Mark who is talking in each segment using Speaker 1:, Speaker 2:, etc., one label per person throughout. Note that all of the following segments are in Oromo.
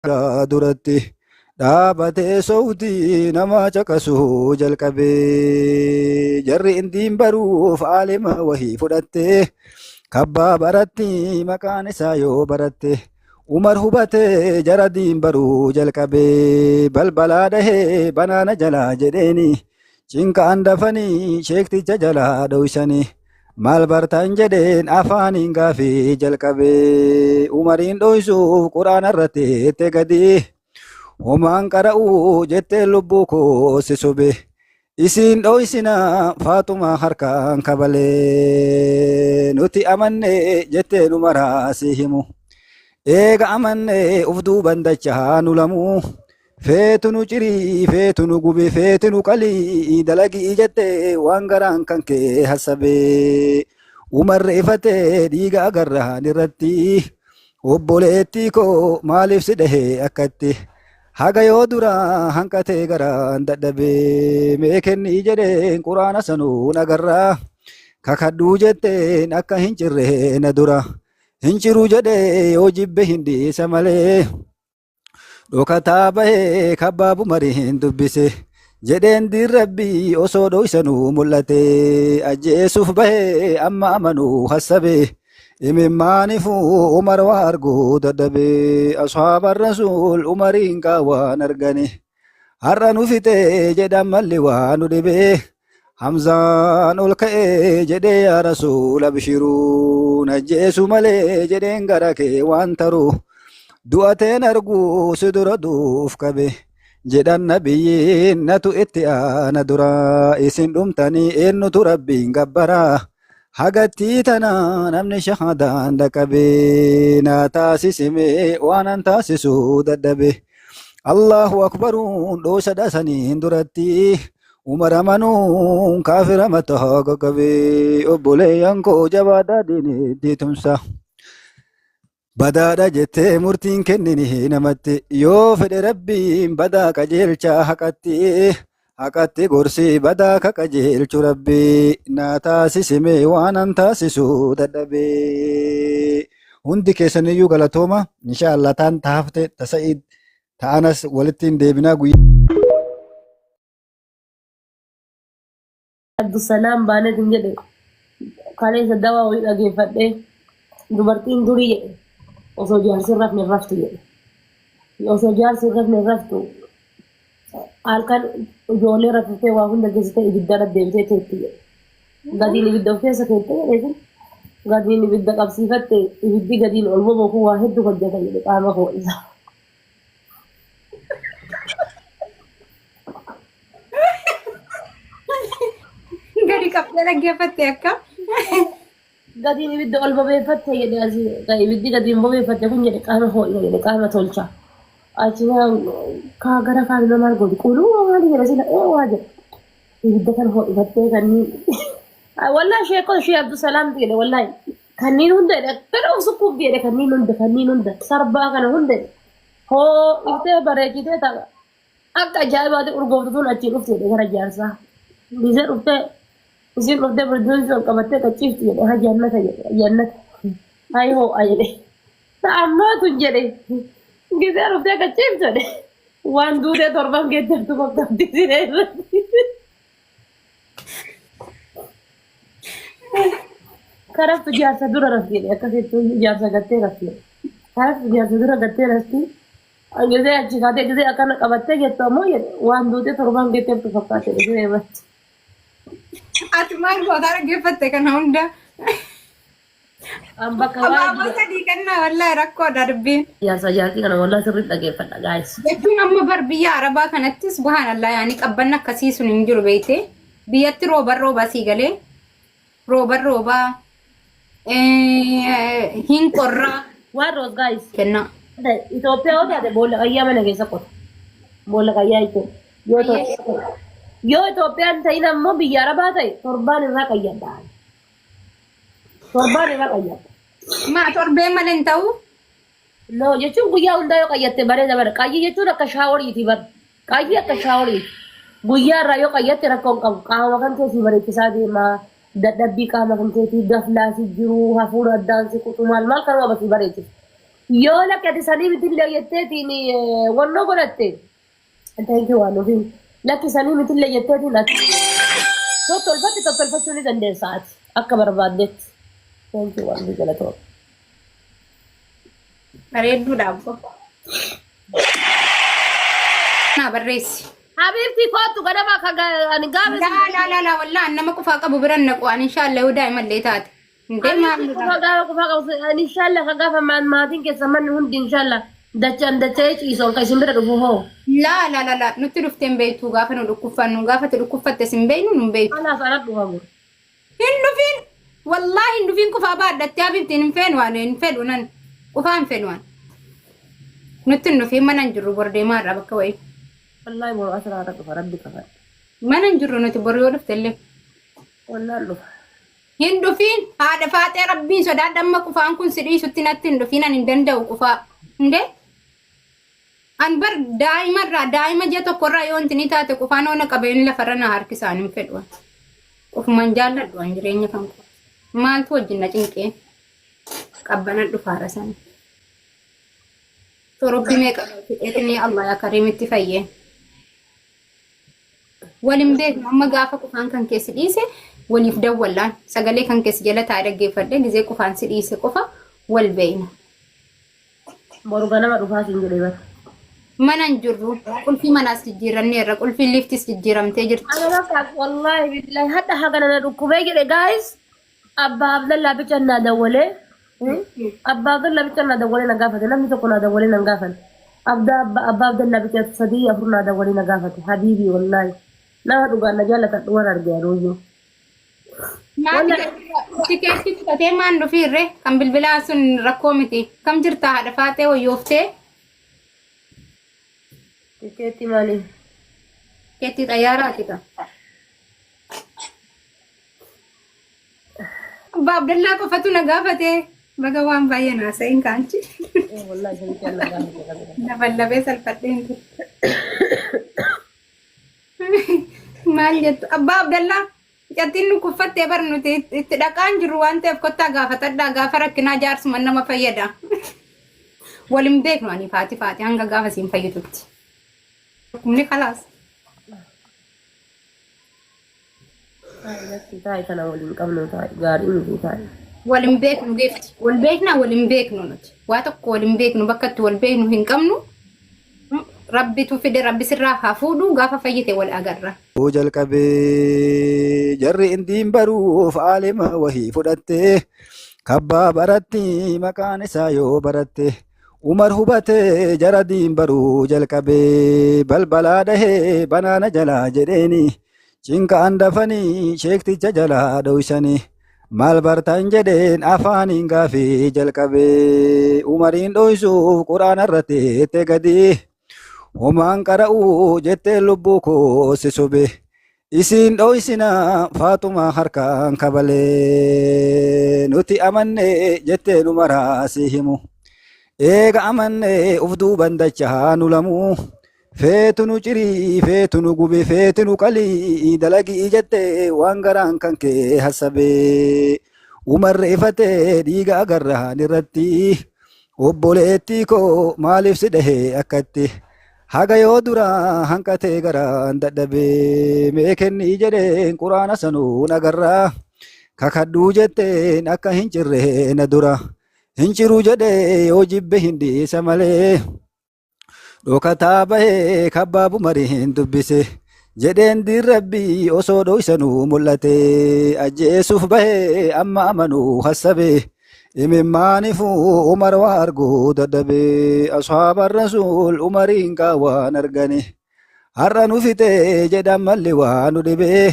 Speaker 1: duratti dhaabatee sowtii nama caqasuu jalqabee jarri indiin baruuf aalima wahii fudhattee kabbaa baratti maqaan isaa yoo baratte umar hubatee jara diin baruu jalqabee balbalaa dhahee banaana jalaa jedheeni cinqaan dafanii sheekticha jalaa dhoysanii maal bartaan jedheen afaaniin gaafii jalqabee umariin dhoysuuf quraana irratti itti gadi homaan qara'uu jettee lubbuu koo si sobe isiin dhoysina faatumaa harkaan kabalee nuti amanne jettee nu maraa si himu eega amanne uf duuban dachaa nu lamuu feetu nu cirii feetu nu gubi feetu nu qalii dalagii jettee waan garaan kan kee hassabee umarreeffatee dhiiga agarraan irratti obboleettii koo maaliif si dhahee akkatti haga yoo dura hanqatee garaan dadhabee mee kennii jedheen quraana sanuun agarraa kakadhuu jetteen akka hin cirree na dura hin ciruu jedhee yoo jibbe hin dhiisa malee dhokataa bahee kabbaabu mariin dubbise jedheen diin rabbii osoo dhoysanuu mul'ate ajjeesuuf bahee amma amanuu hassabee imimmaanifu umar waa arguu dadhabee ashaaban rasuul umariin qaawwaan argane har'a nu fixee jedhan malli waa nu dhibee hamzaan ol ka'ee jedhee yaa rasuul abshiruu najjeesu malee jedheen gara kee waan taruu du'ateen arguu si dura duuf qabe jedhan nabiyyiin natu itti aana dura isin dhumtanii eennutu rabbiin gabbaraa hagattii tana namni shahadaan dhaqabee naa taasisime waanan taasisuu dadhabe allahu akbaruun dhoosa dhasaniin duratti umar amanuun kaafira mataa qaqqabee obboleeyyan koo jabaadhaa diinitti tumsa badaadha jettee murtiin kennini namatti yoo fedhe rabbiin badaa qajeelchaa haqatti gorsii badaa ka qajeelchu rabbii naa taasisime waanan taasisuu dadhabee hundi keessaniyyuu galatooma inshaallah taan taafte tasa'id ta'anas walittiin deebinaa guyyaa
Speaker 2: Abdusalaam baanetin jedhe kaleessa dawaa wayii dhageeffadhe dubartiin durii jedhe osoo jaarsi rafne raftu jedhe osoo jaarsi rafne raftu halkan ijoollee raftee waa hunda geessitee ibidda deemtee teetti jedhe gadiin ibidda of keessa teettee jedhe gadiin ibidda qabsiifatte ibiddi gadiin ol boboku waa hedduu hojjeta jedhe qaama koo isa
Speaker 3: gadi qabdee dhaggeeffatte akka
Speaker 2: gadiin ibidda ol bobeeffatte jedhe asii ibiddi gadiin bobeeffatte kun jedhe qaama koo isa jedhe qaama tolcha achiin kaa gara kaan namaan godhi quluu maali jedhe sila waa jedhe ibidda kan ho'ifattee kanniin wallaahi sheekoo shee Abdusalaam jedhe wallaahi kanniin hunda jedhe fedha sukkuuf jedhe kanniin hunda sarbaa kana hunda hoo iftee bareechitee ta'a akka ajaa'ibaati urgooftuun achiin dhufte jedhe gara jaarsaa bisee dhuftee isin dhuftee birduun sun qabattee qachiifti jedhe ha jannata jedhe jannata hayi hoo'a jedhe ta'ammaatu jedhe gisee dhuftee qachiiftu jedhe waan duutee torban geeddartu fakkaatti siree irratti karaftu jaarsa dura rafti jedhe akkasittuu jaarsa gattee rafti karaftu jaarsa dura gattee rafti gisee achi kaatee gisee akkana qabattee jettu ammoo jedhe waan duutee torban geeddartu fakkaatti jedhe siree irratti
Speaker 3: ati maal gootaa dhaggeeffatte kana hunda abaaboo sadii kennaa wallaahi rakkoodha dubbiin
Speaker 2: jaartii kana wallaahi sirriitti dhaggeeffadha gaayis
Speaker 3: jechuun amma bar biyya arabaa kanattis subhaanallaa yaani qabbanni akkasii sun hin jiru beeyte biyyatti rooba sii galee rooba hin qorraa
Speaker 2: waan roos gaayis
Speaker 3: kennaa
Speaker 2: Itoophiyaa yoo taate boolla qayyaa mana keessa qota boolla qayyaa jechuun yoo Itoophiyaan ta'in ammoo biyya arabaa ta'e torbaan irraa qayyadha
Speaker 3: maa torbee malee hin ta'u
Speaker 2: no jechuun guyyaa hundaa yoo qayyatte bareeda bara qayyii jechuun akka shaaworiiti bara qayyii akka shaaworiiti guyyaa irraa yoo qayyatte rakkoon qabu qaama kan ta'e si bareechisaa deemaa dadhabbii qaama kan ta'e gaflaa si jiru hafuura addaan si kutu maal kan qabatu bareechisa يولا كده سني مثل يتاتيني ونو قلتي thank you وانو فين لكن سني مثل يتاتي لك تطلفتي لي دندي ساعات أكبر بعدت thank you وانو جلتو
Speaker 3: Bareedduu daabbo. Naa barreessi.
Speaker 2: حبيبتي كنت قدما أنا قابل
Speaker 3: لا والله أنا ما كفا قبو برنك وأنا إن شاء الله ودائما اللي تات.
Speaker 2: إن شاء الله كقافة ما تنك سمن هندي إن شاء الله دتشان إيسون كيسون بدر هو
Speaker 3: لا نتلفتين بيتو قافة نلقفة نقافة تلقفة تسمبين ونبيت.
Speaker 2: أنا صارت بوامر.
Speaker 3: إنه فين والله إنه فين كفا بعد التابي بتين فين وأنا نفيد ونن كفا فين وان. نتنو في ما ننجر بردي مرة بكوي.
Speaker 2: والله مو أسرع ربي كفا.
Speaker 3: ما ننجر نتبرر ورفتلي.
Speaker 2: والله لو.
Speaker 3: Hindu fin ada fate rabbi so da damma ku fa kun sidi sutinatin do finan indanda ku fa nde an bar daima jeto korra yon tinita te ku fa no na kaben la farana har kisanim fedwa of manjala do anjrenya kan ko mal to jinna cinke kabbana du farasan to rabbi me ka etni allah ya karim ittifayye walim be amma gafa ku fan kan kesidise وليف دولا سجلي كان كيس جلت على الجفرد اللي زي كوفان سيدي سكوفا والبين
Speaker 2: بورغانا ما روفا سينجلي
Speaker 3: ما ننجرو كل في مناس تجيران نيرا كل في ليفت تجيرام تجر
Speaker 2: انا ما والله بالله حتى حقنا نركبي جايز ابا عبد الله بيتنا دوله ابا عبد الله بيتنا دوله نغافه لم تكن دوله نغافه ابا عبد الله بيت صديق افرنا دوله نغافه حبيبي والله لا دوغانا جالت دوار ارجعوا
Speaker 3: ما تكتي تتي ما عنده في الره كم بالبلاسون ركومتي كم جرتا هذا فاتي ويوفتي
Speaker 2: تكتي مالي
Speaker 3: كتي طياراتك باب دلنا كفتو نغافتي بغوان باينا سين كانتي
Speaker 2: والله جنت الله
Speaker 3: نبل بس الفتين مال جت باب دلنا Jatin ku fatte barnuti tidaqan jiru wante kotta gafatadda gafarakina jars manna ma fayyada walim bekno ani fati hanga gafa sim fayyututti kumni khalas
Speaker 2: tay kana walim kamno tay gari mi tay
Speaker 3: walim bekno gift wal bekna walim bekno not wata ko walim bekno bakkat wal bekno hin kamnu rabbi tu fide rabbi sirra hafudu gafa fayyite wal agarra
Speaker 1: وجل كبي جري اندين بروف عالم وهي فدته كبا برتي مكان سايو برته عمر هبته جردين برو جل كبي بلبلا ده بنانا جلا جديني چنك اندفني شيكتي جلا دوشني مال برتان جدين افاني غافي جل كبي عمرين دوشو قران الرتي تگدي ومان قرأوا جت لبوكو سسوبه isin dhoysina faatuma harkaan kabalee nuti amanne jettee nu maraasii himu eega amanne uf duuban dachaa nu lamuu feetu nu cirii feetu nu gubi feetu nu qalii dalagii jettee waan garaan kan kee hassabee umarreeffatee dhiiga agarraan irratti obboleettii koo maaliif si dhahee akkatti haga yoo dura hanqatee garaan dadhabee mee kennii jedheen quraana sanuu nagarraa kakadhuu jetteen akka hin cirre na dura hin ciru jedhee yoo jibbe hin dhiisa malee dhokataa bahee kabbaabu marii hin dubbise jedheen diin rabbii osoo dhoysanuu mul'ate ajjeesuuf bahee amma amanuu hassabee imimmaanifu umar waa arguu dadhabee ashaaba rasuul umariin qaawwaan argane har'a nu fixee jedhan malli waa nu dhibee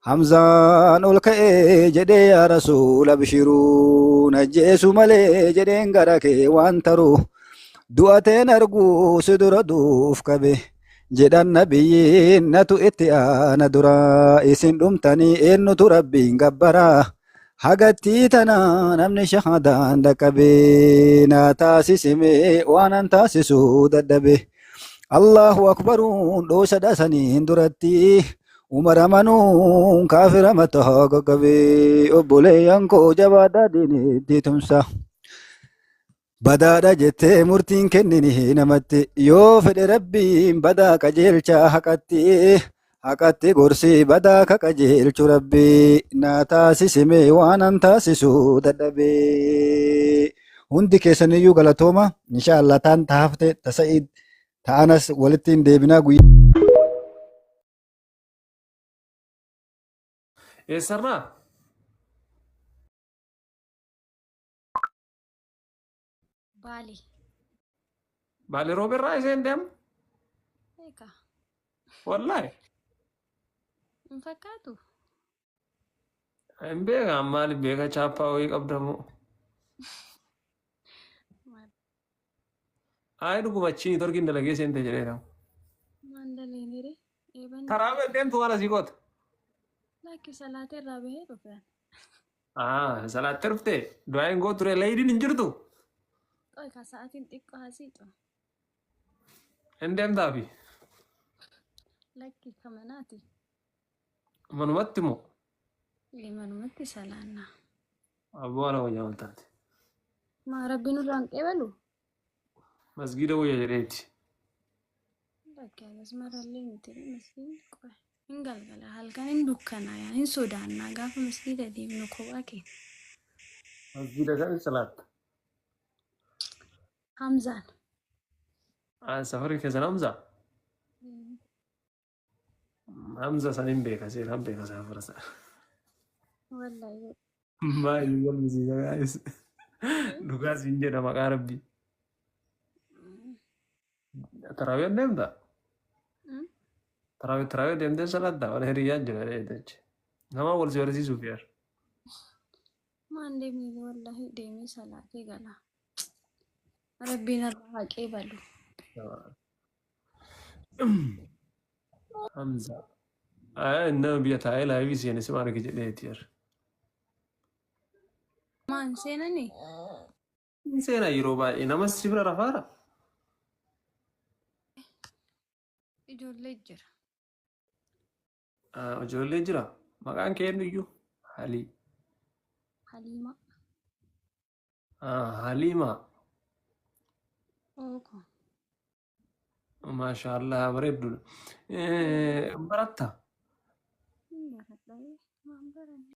Speaker 1: hamzaan ol ka'ee jedhee yaa rasuul abshiruu najjeesu malee jedheen gara kee waan taruu du'ateen arguu si dura duuf qabe jedhan nabiyyiin natu itti aana dura isin dhumtanii eennutu rabbiin gabbaraa hagattii tana namni shahadaan dhaqqabee naa taasisime waanan taasisuu dadhabe allahu akbaruun dhoosa dhasaniin duratti umar amanuun kaafira mataa gaggabee obboleeyyan koo jabaadhaa diinitti tumsa Badaadha jettee murtiin kennini namatti yoo fedhe rabbiin badaa qajeelchaa haqatti gorsii badaa ka qajeelchu rabbii naa taasisimee waan an taasisuu dadhabee. Hundi keessaniyyuu galatooma inshaallah taan taafte tasa'id ta'anas walittiin deebinaa guyyaa.
Speaker 4: Eessarraa?
Speaker 5: Baali.
Speaker 4: Baali Roobirraa isheen deemu?
Speaker 5: Eegaa.
Speaker 4: Wallaahi.
Speaker 5: Hin fakkaatu.
Speaker 4: Hin beeka maaliif beeka chaappaa wayii qabdamoo? Ayi dhuguma achiin torkiin dalagee seente jedheera.
Speaker 5: Maandaliin hiri. Eeban.
Speaker 4: Karaa deemtu waan asii goota?
Speaker 5: Lakki salaatee irraa bahee dhufe.
Speaker 4: Salaattee dhuftee du'aayin gootu ture laydiin hin jirtu?
Speaker 5: Qoy ka sa'aatiin xiqqoo hasiitu.
Speaker 4: Hin deemtaafi?
Speaker 5: Lakki kamanaati.
Speaker 4: Manumatti moo?
Speaker 5: Manumatti salaannaa.
Speaker 4: Abbaa ala wayyaa wal taate.
Speaker 5: Maa rabbiin irraan qeebalu?
Speaker 4: Masgiida wayya jedheeti.
Speaker 5: Lakki agas marallee miti masgiin qoy. Hin galgala halkan hin dukkanaa hin sodaannaa gaafa masgiida deemnu kophaa keenya.
Speaker 4: Masgiida kan salaatta.
Speaker 5: Hamzaan.
Speaker 4: Safarii keessan Hamzaa? Hamza sanin beeka seenaan beeka safara sana.
Speaker 5: Wallahi.
Speaker 4: Maali walmisiisa gaa'is. Dhugaas hin jedha maqaa rabbii. Taraaween deemtaa? Taraawee deemtee salaattaa wal hiriyyaan jira jechuudha. Nama wal si barsiisuuf yaar.
Speaker 5: Maan deemee wallahi deemee salaatee gala. Rabbiin irraa haa qeebalu.
Speaker 4: Hamza. Nama biyya taa'ee laayivii seenes maal arge jedheeti yaar.
Speaker 5: Maan seenanii?
Speaker 4: Seenaa yeroo baay'ee namas si bira rafaara.
Speaker 5: Ijoollee jira.
Speaker 4: Ijoollee jira. Maqaan kee eenyuyyuu? Halii.
Speaker 5: Haliima.
Speaker 4: Haliima.
Speaker 5: Ooko.
Speaker 4: Maashaallah bareeddudha. Baratta?
Speaker 5: Baradhaa. Waan baranne.